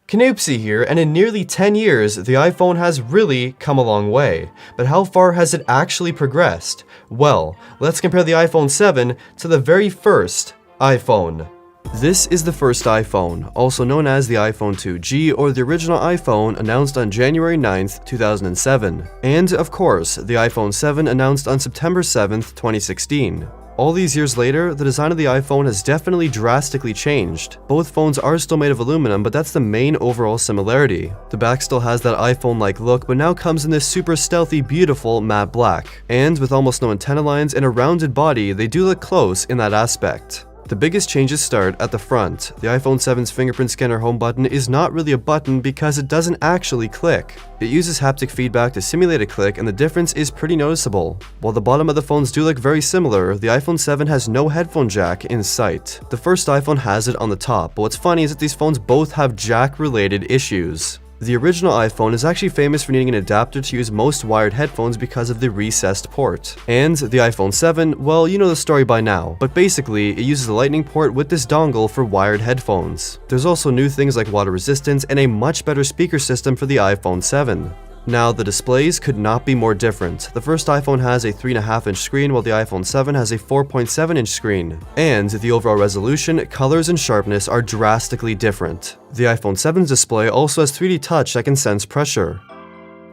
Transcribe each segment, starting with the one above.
Canoopsy here, and in nearly 10 years, the iPhone has really come a long way. But how far has it actually progressed? Well, let's compare the iPhone 7 to the very first iPhone. This is the first iPhone, also known as the iPhone 2G or the original iPhone, announced on January 9th, 2007. And, of course, the iPhone 7 announced on September 7th, 2016. All these years later, the design of the iPhone has definitely drastically changed. Both phones are still made of aluminum, but that's the main overall similarity. The back still has that iPhone-like look, but now comes in this super stealthy, beautiful matte black. And with almost no antenna lines and a rounded body, they do look close in that aspect. The biggest changes start at the front. The iPhone 7's fingerprint scanner home button is not really a button because it doesn't actually click. It uses haptic feedback to simulate a click, and the difference is pretty noticeable. While the bottom of the phones do look very similar, the iPhone 7 has no headphone jack in sight. The first iPhone has it on the top, but what's funny is that these phones both have jack-related issues. The original iPhone is actually famous for needing an adapter to use most wired headphones because of the recessed port. And the iPhone 7, well, you know the story by now, but basically, it uses a lightning port with this dongle for wired headphones. There's also new things like water resistance and a much better speaker system for the iPhone 7. Now, the displays could not be more different. The first iPhone has a 3.5-inch screen, while the iPhone 7 has a 4.7-inch screen. And the overall resolution, colors, and sharpness are drastically different. The iPhone 7's display also has 3D touch that can sense pressure.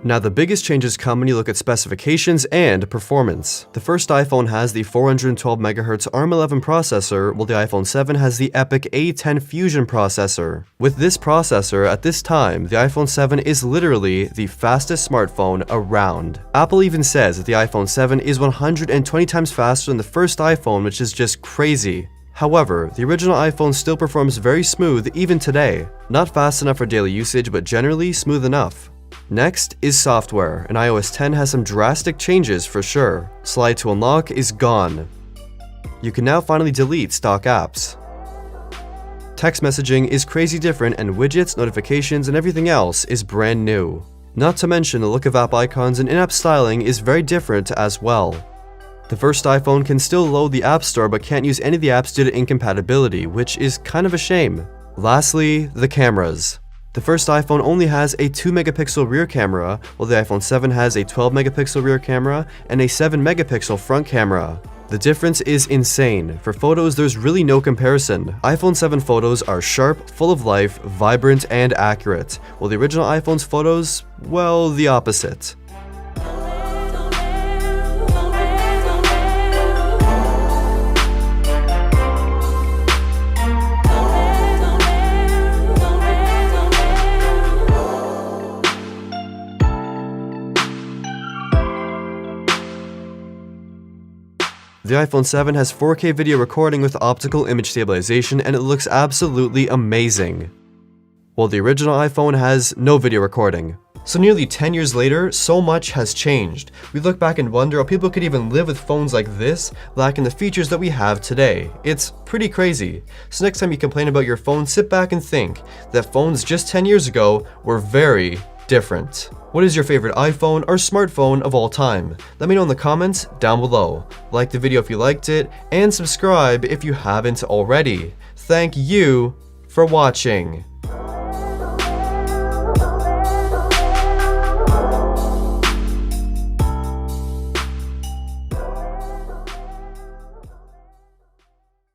Now, the biggest changes come when you look at specifications and performance. The first iPhone has the 412MHz ARM11 processor, while the iPhone 7 has the epic A10 Fusion processor. With this processor, at this time, the iPhone 7 is literally the fastest smartphone around. Apple even says that the iPhone 7 is 120 times faster than the first iPhone, which is just crazy. However, the original iPhone still performs very smooth even today. Not fast enough for daily usage, but generally smooth enough. Next is software, and iOS 10 has some drastic changes for sure. Slide to unlock is gone. You can now finally delete stock apps. Text messaging is crazy different, and widgets, notifications, and everything else is brand new. Not to mention the look of app icons and in-app styling is very different as well. The first iPhone can still load the App Store but can't use any of the apps due to incompatibility, which is kind of a shame. Lastly, the cameras. The first iPhone only has a 2-megapixel rear camera, while the iPhone 7 has a 12-megapixel rear camera and a 7-megapixel front camera. The difference is insane. For photos, there's really no comparison. iPhone 7 photos are sharp, full of life, vibrant, and accurate, while the original iPhone's photos, well, the opposite. The iPhone 7 has 4K video recording with optical image stabilization, and it looks absolutely amazing. While the original iPhone has no video recording. So nearly 10 years later, so much has changed. We look back and wonder how people could even live with phones like this, lacking the features that we have today. It's pretty crazy. So next time you complain about your phone, sit back and think that phones just 10 years ago were very different. What is your favorite iPhone or smartphone of all time? Let me know in the comments down below. Like the video if you liked it, and subscribe if you haven't already. Thank you for watching.